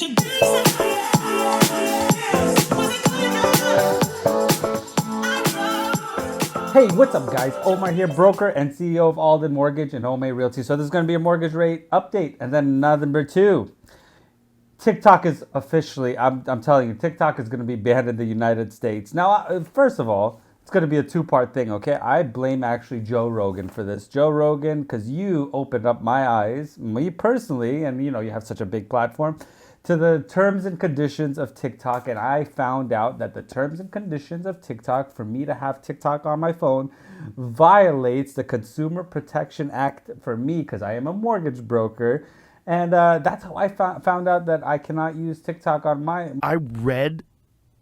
Hey, what's up, guys? Omar here, broker and CEO of Alden Mortgage and Home Realty. So this is going to be a mortgage rate update. And then number two, TikTok is officially, I'm telling you, TikTok is going to be banned in the United States. Now, first of all, it's going to be a two-part thing, okay? I blame actually Joe Rogan for this. Joe Rogan, because you opened up my eyes, me personally, and you know, you have such a big platform, to the terms and conditions of TikTok, and I found out that the terms and conditions of TikTok, for me to have TikTok on my phone, violates the Consumer Protection Act for me, because I am a mortgage broker, and that's how I found out that I cannot use TikTok on my... I read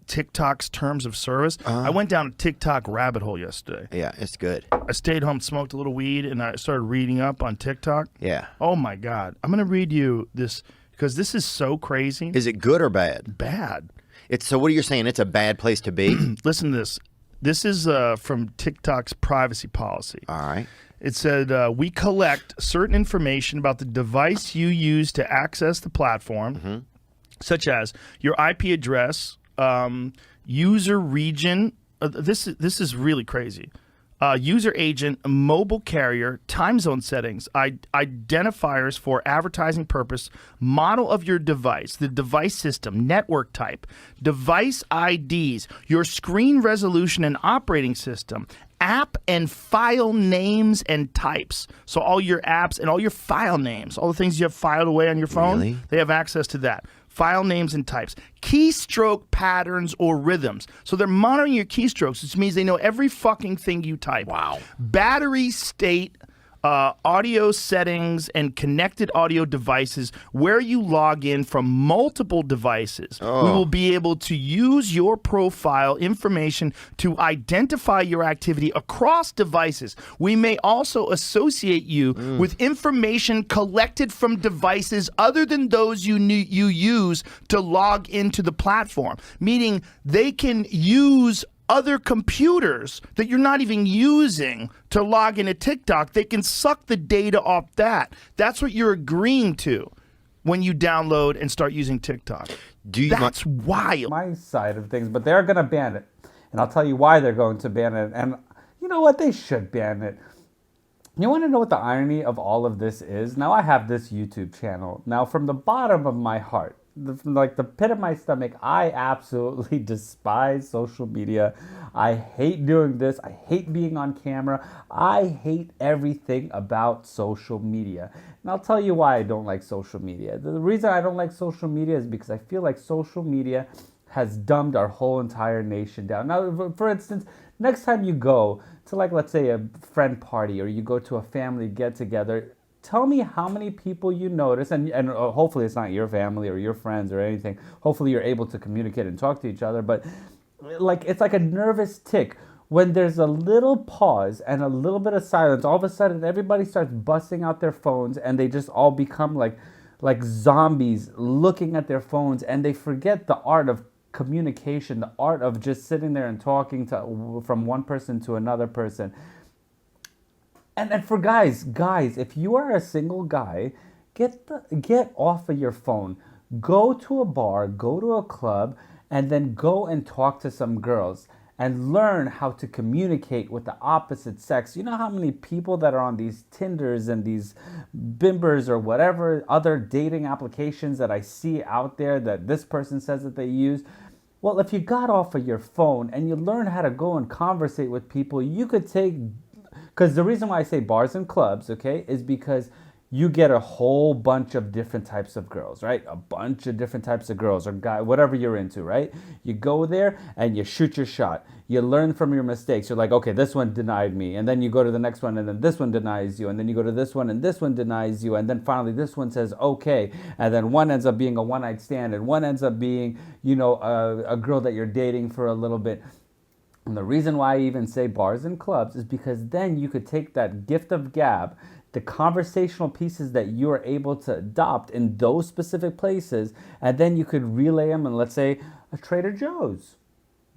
TikTok's terms of service. I went down a TikTok rabbit hole yesterday. Yeah, it's good. I stayed home, smoked a little weed, and I started reading up on TikTok. Yeah. Oh, my God. I'm going to read you this... because this is so crazy. Is it good or bad? Bad. So what are you saying? It's a bad place to be? Listen to this. This is from TikTok's privacy policy. All right. It said, we collect certain information about the device you use to access the platform, such as your IP address, user region. This is really crazy. User agent, mobile carrier, time zone settings, identifiers for advertising purpose, model of your device, the device system, network type, device IDs, your screen resolution and operating system, app and file names and types. So all your apps and all your file names, all the things you have filed away on your phone, Really? They have access to that. File names and types, keystroke patterns or rhythms. So they're monitoring your keystrokes, which means they know every fucking thing you type. Wow. Battery state, audio settings, and connected audio devices where you log in from multiple devices. We will be able to use your profile information to identify your activity across devices. We may also associate you with information collected from devices other than those you use to log into the platform, meaning they can use other computers that you're not even using to log into TikTok. They can suck the data off that. That's what you're agreeing to when you download and start using TikTok. That's wild. My side of things, but they're going to ban it. And I'll tell you why they're going to ban it. And you know what? They should ban it. You want to know what the irony of all of this is? Now I have this YouTube channel. Now from the bottom of my heart, like the pit of my stomach, I absolutely despise social media. I hate doing this. I hate being on camera. I hate everything about social media. And I'll tell you why I don't like social media. The reason I don't like social media is because I feel like social media has dumbed our whole entire nation down. Now, for instance, next time you go to, like, let's say a friend party or you go to a family get-together, tell me how many people you notice, and hopefully it's not your family or your friends or anything. Hopefully you're able to communicate and talk to each other, but like it's like a nervous tick. When there's a little pause and a little bit of silence, all of a sudden everybody starts busting out their phones and they just all become like zombies looking at their phones, and they forget the art of communication, the art of just sitting there and talking from one person to another person. And for guys, if you are a single guy, get off of your phone. Go to a bar, go to a club, and then go and talk to some girls and learn how to communicate with the opposite sex. You know how many people that are on these Tinders and these Bimbers or whatever other dating applications that I see out there that this person says that they use? Well, if you got off of your phone and you learn how to go and conversate with people, you could take... Because the reason why I say bars and clubs, okay, is because you get a whole bunch of different types of girls, right? A bunch of different types of girls or guy, whatever you're into, right? You go there and you shoot your shot. You learn from your mistakes. You're like, okay, this one denied me. And then you go to the next one and then this one denies you. And then you go to this one and this one denies you. And then finally this one says, okay. And then one ends up being a one-night stand and one ends up being, you know, a girl that you're dating for a little bit. And the reason why I even say bars and clubs is because then you could take that gift of gab, the conversational pieces that you are able to adopt in those specific places, and then you could relay them in, let's say, a Trader Joe's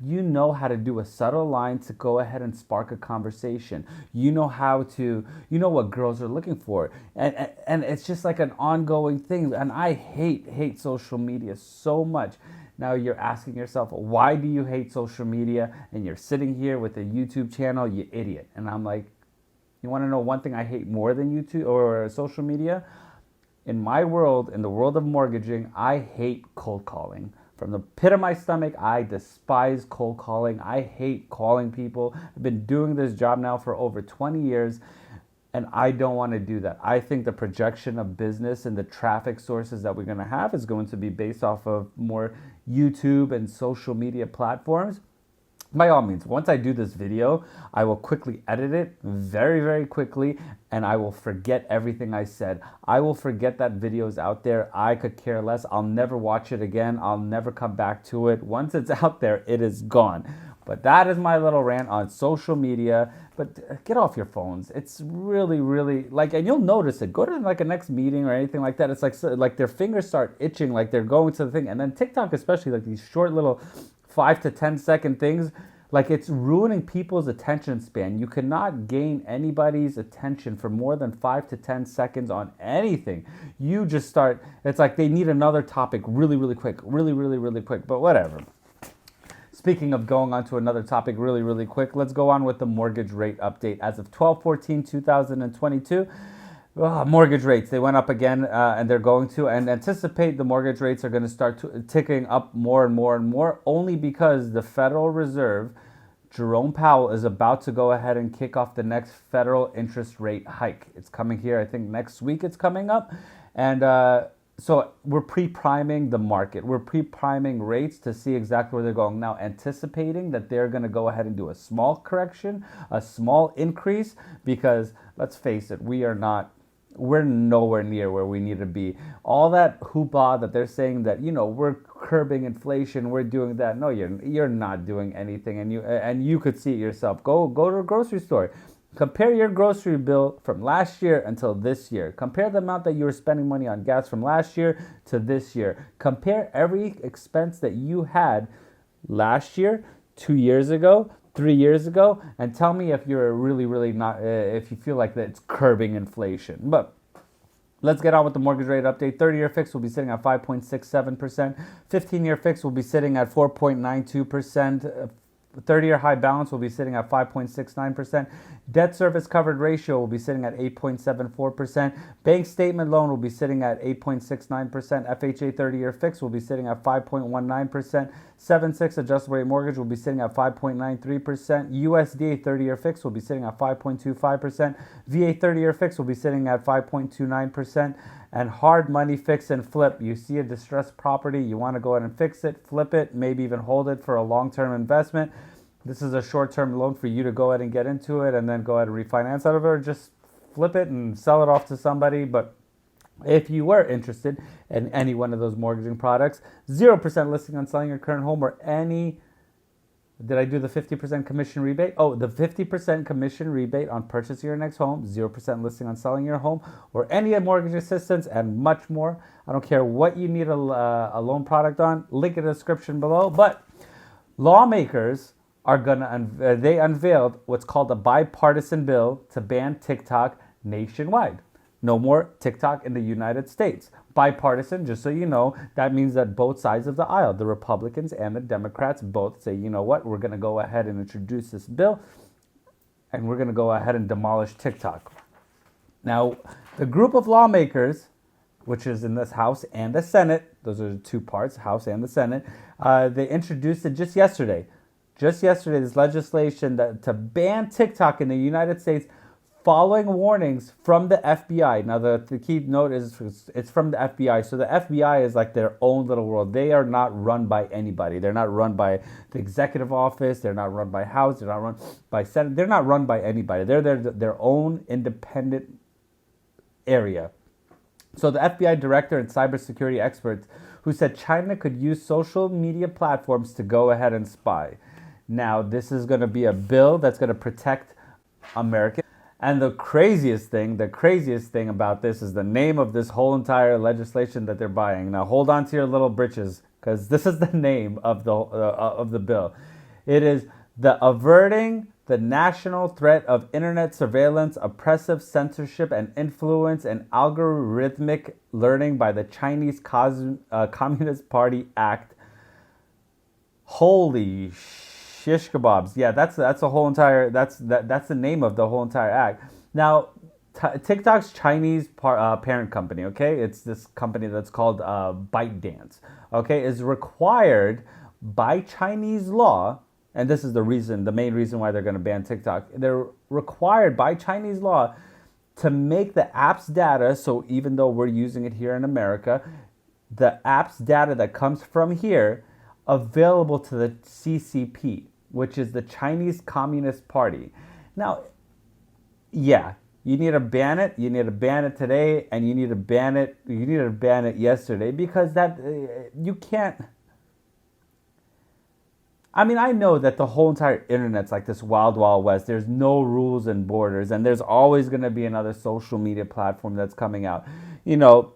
you know how to do a subtle line to go ahead and spark a conversation. You know what girls are looking for. And it's just like an ongoing thing. And I hate social media so much. Now you're asking yourself, why do you hate social media? And you're sitting here with a YouTube channel, you idiot. And I'm like, you want to know one thing I hate more than YouTube or social media? In my world, in the world of mortgaging, I hate cold calling. From the pit of my stomach, I despise cold calling. I hate calling people. I've been doing this job now for over 20 years, and I don't want to do that. I think the projection of business and the traffic sources that we're going to have is going to be based off of more YouTube and social media platforms. By all means, once I do this video, I will quickly edit it very, very quickly, and I will forget everything I said. I will forget that video is out there. I could care less. I'll never watch it again. I'll never come back to it. Once it's out there, it is gone. But that is my little rant on social media. But get off your phones. It's really, really like, and you'll notice it. Go to like a next meeting or anything like that. It's like their fingers start itching, like they're going to the thing. And then TikTok, especially, like these short little 5 to 10 second things, like it's ruining people's attention span. You cannot gain anybody's attention for more than 5 to 10 seconds on anything. You just start, it's like they need another topic really, really quick, really, really, really quick, but whatever. Speaking of going on to another topic really, really quick, let's go on with the mortgage rate update. As of 12/14/2022, mortgage rates, they went up again, and they're going to, and anticipate the mortgage rates are going to start ticking up more and more and more, only because the Federal Reserve, Jerome Powell, is about to go ahead and kick off the next federal interest rate hike. It's coming here, I think next week it's coming up, and so we're pre-priming the market. We're pre-priming rates to see exactly where they're going. Now, anticipating that they're going to go ahead and do a small correction, a small increase, because let's face it, we're nowhere near where we need to be. All that hoopla that they're saying that, we're curbing inflation, we're doing that. No, you're not doing anything, and you could see it yourself. Go to a grocery store. Compare your grocery bill from last year until this year. Compare the amount that you were spending money on gas from last year to this year. Compare every expense that you had last year, 2 years ago, 3 years ago, and tell me if you're really, really not, if you feel like that it's curbing inflation. But let's get on with the mortgage rate update. 30-year fix will be sitting at 5.67%. 15-year fix will be sitting at 4.92%. 30-year high balance will be sitting at 5.69%. Debt service covered ratio will be sitting at 8.74%. Bank statement loan will be sitting at 8.69%. FHA 30-year fix will be sitting at 5.19%. 7/6 adjustable rate mortgage will be sitting at 5.93%. USDA 30-year fix will be sitting at 5.25%. VA 30-year fix will be sitting at 5.29%. And hard money fix and flip. You see a distressed property, you want to go ahead and fix it, flip it, maybe even hold it for a long-term investment. This is a short-term loan for you to go ahead and get into it and then go ahead and refinance out of it, or just flip it and sell it off to somebody. But if you were interested in any one of those mortgaging products, 0% listing on selling your current home, or any, did I do the 50% commission rebate? Oh, the 50% commission rebate on purchasing your next home, 0% listing on selling your home, or any mortgage assistance, and much more. I don't care what you need a loan product on. Link in the description below. But lawmakers are they unveiled what's called a bipartisan bill to ban TikTok nationwide. No more TikTok in the United States. Bipartisan, just so you know, that means that both sides of the aisle, the Republicans and the Democrats, both say, you know what, we're going to go ahead and introduce this bill, and we're going to go ahead and demolish TikTok. Now, the group of lawmakers, which is in this House and the Senate, those are the two parts, House and the Senate, they introduced it just yesterday. Just yesterday, this legislation to ban TikTok in the United States, following warnings from the FBI. Now, the key note is it's from the FBI. So the FBI is like their own little world. They are not run by anybody. They're not run by the executive office. They're not run by House. They're not run by Senate. They're not run by anybody. They're their own independent area. So the FBI director and cybersecurity experts who said China could use social media platforms to go ahead and spy. Now, this is going to be a bill that's going to protect Americans. And the craziest thing about this is the name of this whole entire legislation that they're buying. Now, hold on to your little britches, because this is the name of the bill. It is the averting the national threat of internet surveillance, oppressive censorship, and influence and algorithmic learning by the Chinese Communist Party Act. Holy shish kebabs! Yeah, that's the whole entire that's the name of the whole entire act. Now, TikTok's Chinese parent company, okay, it's this company that's called ByteDance, okay, is required by Chinese law. And this is the main reason why they're going to ban TikTok. They're required by Chinese law to make the app's data, so even though we're using it here in America, the app's data that comes from here available to the CCP, which is the Chinese Communist Party. Now, yeah, you need to ban it. You need to ban it today, and you need to ban it yesterday, because that you can't. I mean, I know that the whole entire internet's like this wild, wild west. There's no rules and borders, and there's always going to be another social media platform that's coming out. You know,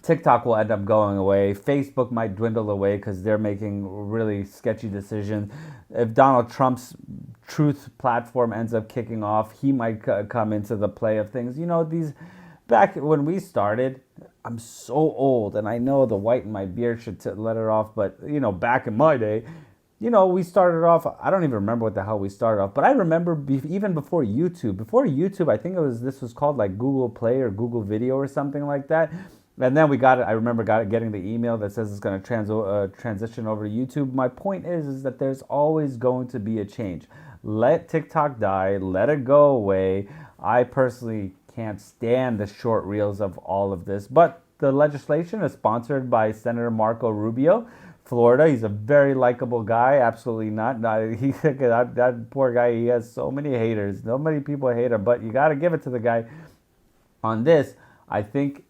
TikTok will end up going away. Facebook might dwindle away because they're making really sketchy decisions. If Donald Trump's Truth platform ends up kicking off, he might come into the play of things. You know, back when we started, I'm so old, and I know the white in my beard should let it off, but, you know, back in my day, you know, we started off, I don't even remember what the hell we started off, but I remember even before YouTube. Before YouTube, I think this was called like Google Play or Google Video or something like that. And then I remember getting the email that says it's going to transition over to YouTube. My point is that there's always going to be a change. Let TikTok die, let it go away. I personally can't stand the short reels of all of this, but the legislation is sponsored by Senator Marco Rubio, Florida. He's a very likable guy. Absolutely not. That poor guy, he has so many haters. So many people hate him, but you got to give it to the guy. On this, I think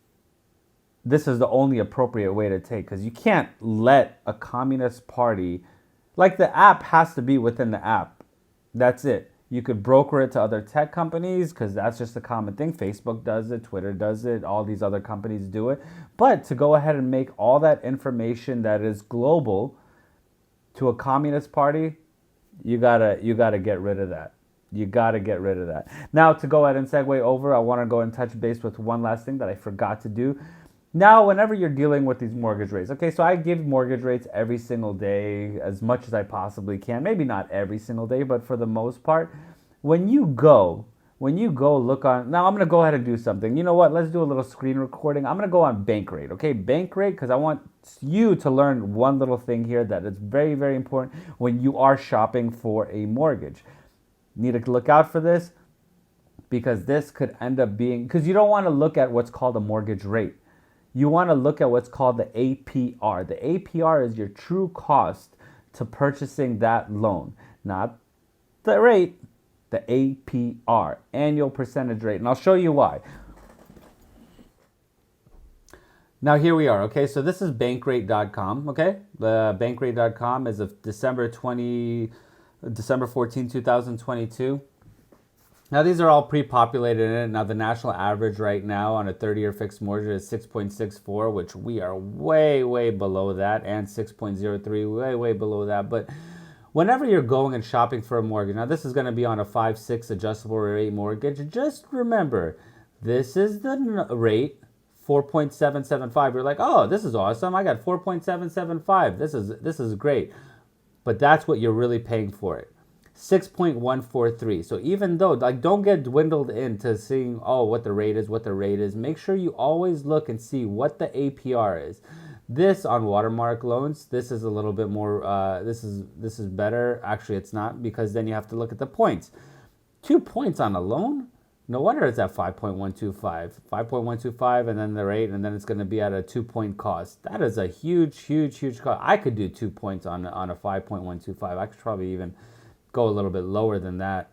this is the only appropriate way to take, because you can't let a communist party, like, the app has to be within the app. That's it. You could broker it to other tech companies because that's just a common thing. Facebook does it, Twitter does it, all these other companies do it. But to go ahead and make all that information that is global to a communist party, you gotta get rid of that. You gotta get rid of that. Now, to go ahead and segue over, I want to go and touch base with one last thing that I forgot to do. Now, whenever you're dealing with these mortgage rates, okay, so I give mortgage rates every single day as much as I possibly can. Maybe not every single day, but for the most part. When you go look on, now I'm going to go ahead and do something. You know what? Let's do a little screen recording. I'm going to go on Bankrate, okay? Bankrate, because I want you to learn one little thing here that is very, very important when you are shopping for a mortgage. Need to look out for this, because this could end up being, because you don't want to look at what's called a mortgage rate. You want to look at what's called the APR. The APR is your true cost to purchasing that loan, not the rate, the APR, annual percentage rate. And I'll show you why. Now, here we are, okay? So this is bankrate.com, okay? The bankrate.com is of December 14, 2022. Now, these are all pre-populated in it. Now, the national average right now on a 30-year fixed mortgage is 6.64, which we are way, way below that, and 6.03, way, way below that. But whenever you're going and shopping for a mortgage, now this is going to be on a 5/6 adjustable rate mortgage. Just remember, this is the rate, 4.775. You're like, oh, this is awesome. I got 4.775. This is great. But that's what you're really paying for it. 6.143. So even though, like, don't get dwindled into seeing, oh, what the rate is. Make sure you always look and see what the APR is. This on watermark loans, this is a little bit more, this is better. Actually, it's not, because then you have to look at the points. 2 points on a loan? No wonder it's at 5.125. 5.125, and then the rate, and then it's going to be at a 2-point cost. That is a huge, huge, huge cost. I could do 2 points on a 5.125. I could probably even go a little bit lower than that.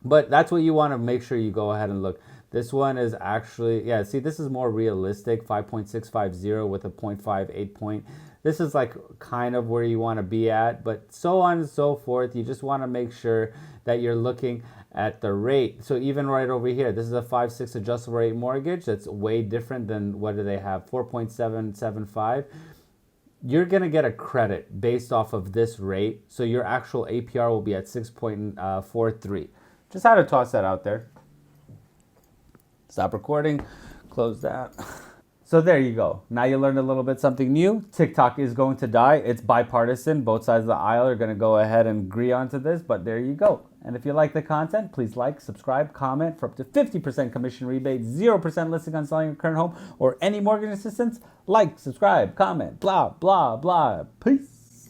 But that's what you want to make sure you go ahead and look. This one is actually, yeah, see, this is more realistic, 5.650 with a 0.58 point. This is like kind of where you want to be at, but so on and so forth. You just want to make sure that you're looking at the rate. So even right over here, this is a 5/6 adjustable rate mortgage. That's way different than, what do they have, 4.775. you're going to get a credit based off of this rate. So your actual APR will be at 6.43. Just had to toss that out there. Stop recording. Close that. So there you go. Now you learned a little bit something new. TikTok is going to die. It's bipartisan. Both sides of the aisle are going to go ahead and agree onto this, but there you go. And if you like the content, please like, subscribe, comment for up to 50% commission rebate, 0% listing on selling your current home or any mortgage assistance. Like, subscribe, comment, blah, blah, blah. Peace.